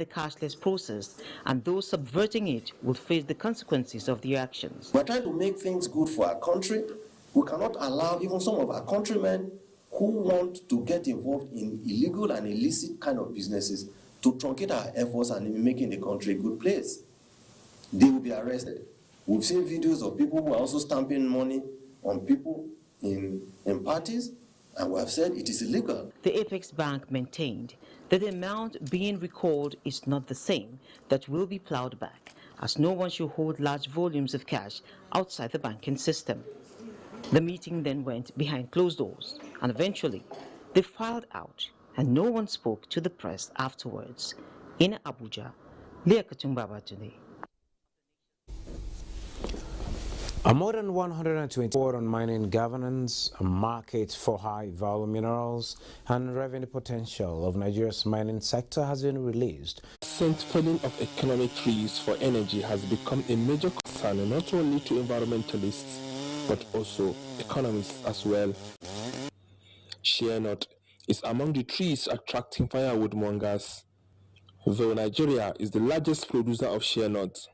the cashless process, and those subverting it will face the consequences of their actions. We're trying to make things good for our country. We cannot allow even some of our countrymen who want to get involved in illegal and illicit kind of businesses to truncate our efforts and in making the country a good place. They will be arrested. We've seen videos of people who are also stamping money on people in parties, and we have said it is illegal. The Apex Bank maintained that the amount being recalled is not the same that will be plowed back, as no one should hold large volumes of cash outside the banking system. The meeting then went behind closed doors, and eventually they filed out, and no one spoke to the press afterwards. In Abuja, Leah Katumbaba today. A more than 124 on mining governance, a market for high-value minerals, and revenue potential of Nigeria's mining sector has been released. Felling of economic trees for energy has become a major concern not only to environmentalists but also economists as well. Shea nut is among the trees attracting firewood mongers. Though Nigeria is the largest producer of shea nuts,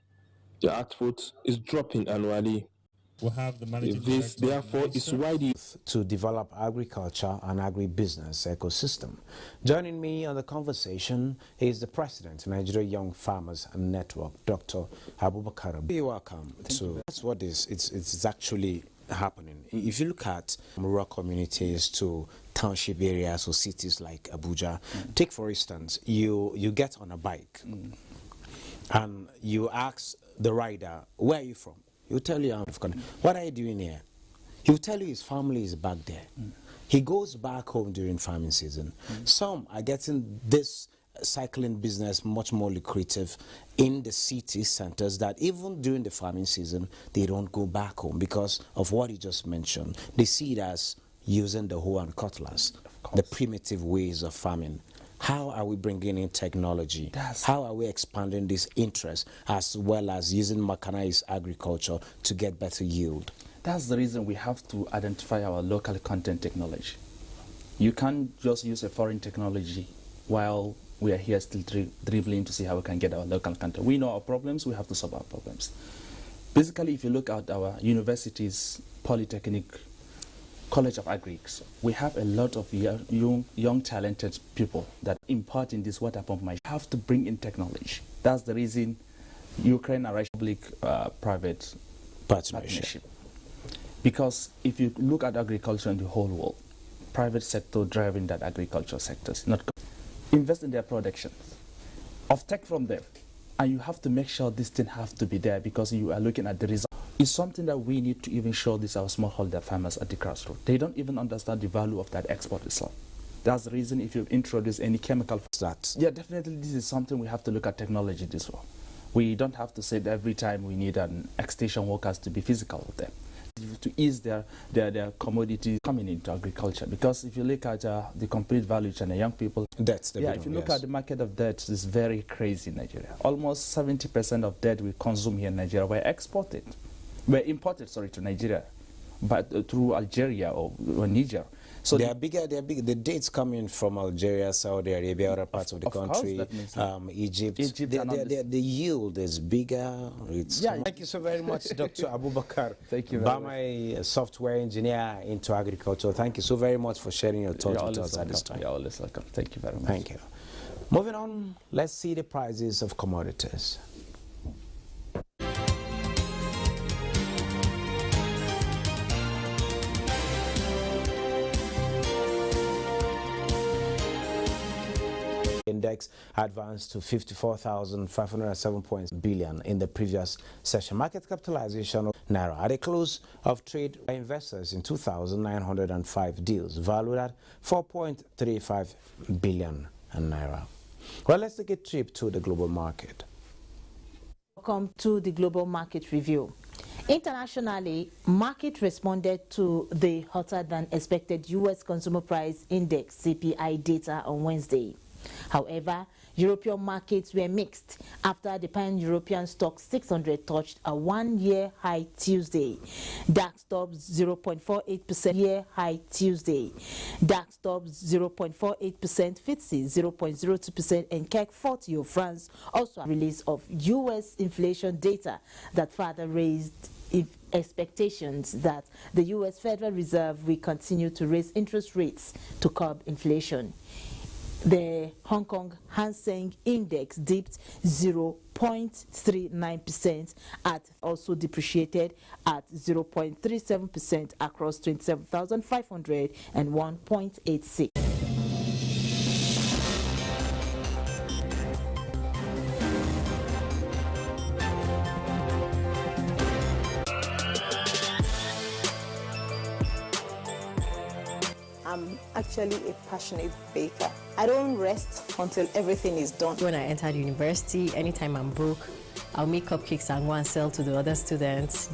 the output is dropping annually. We'll have the managing this, therefore, is why to develop agriculture and agribusiness ecosystem. Joining me on the conversation is the president of Nigeria Young Farmers Network, Dr. Abubakar. You're welcome. That's what it's actually happening. If you look at rural communities to township areas or cities like Abuja, take for instance, you get on a bike and you ask the rider, where are you from? He'll tell you, what are you doing here? He'll tell you his family is back there. He goes back home during farming season. Some are getting this cycling business much more lucrative in the city centers, that even during the farming season, they don't go back home because of what you just mentioned. They see it as using the hoe and cutlass, the primitive ways of farming. How are we bringing in technology? How are we expanding this interest as well as using mechanized agriculture to get better yield? That's the reason we have to identify our local content technology. You can't just use a foreign technology while we are here still dribbling to see how we can get our local content. We know our problems, we have to solve our problems. Basically, if you look at our universities, Polytechnic, College of Agrics, we have a lot of young talented people that imparting this water pump might have to bring in technology. That's the reason Ukraine and Russia public-private partnership. Because if you look at agriculture in the whole world, private sector driving that agriculture sectors, not invest in their production, of tech from them, and you have to make sure this thing have to be there because you are looking at the result. It's something that we need to even show this our smallholder farmers at the grassroots. They don't even understand the value of that export itself. That's the reason if you introduce any chemical, yeah, definitely this is something we have to look at technology this way. We don't have to say that every time we need an extension workers to be physical with them, to ease their commodities coming into agriculture. Because if you look at the complete value chain, young people, that's the if you look at the market of debt, it's very crazy in Nigeria. Almost 70% of debt we consume here in Nigeria were exported. Were imported, sorry, to Nigeria, but through Algeria or Niger. So they are bigger. The dates coming from Algeria, Saudi Arabia, other parts of the country, Egypt. The yield is bigger. Thank you so very much, Dr. Abubakar. Thank you very much. Bama, software engineer into agriculture. Thank you so very much for sharing your thoughts with us at this time. You're always welcome. Thank you very much. Thank you. Moving on, let's see the prices of commodities. Index advanced to 54,507 billion in the previous session. Market capitalization of Naira at a close of trade by investors in 2,905 deals, valued at 4.35 billion Naira. Well, let's take a trip to the global market. Welcome to the global market review. Internationally, market responded to the hotter than expected U.S. Consumer Price Index (CPI) data on Wednesday. However, European markets were mixed after the pan-European stock 600 touched a one-year high Tuesday. DAX tops 0.48% year high Tuesday. DAX tops 0.48%, FTSE 0.02%, and CAC 40 of France also a release of U.S. inflation data that further raised expectations that the U.S. Federal Reserve will continue to raise interest rates to curb inflation. The Hong Kong Hang Seng Index dipped 0.39% at also depreciated at 0.37% across 27,501.86. I'm actually a passionate baker. I don't rest until everything is done. When I entered university, anytime I'm broke, I'll make cupcakes and go and sell to the other students.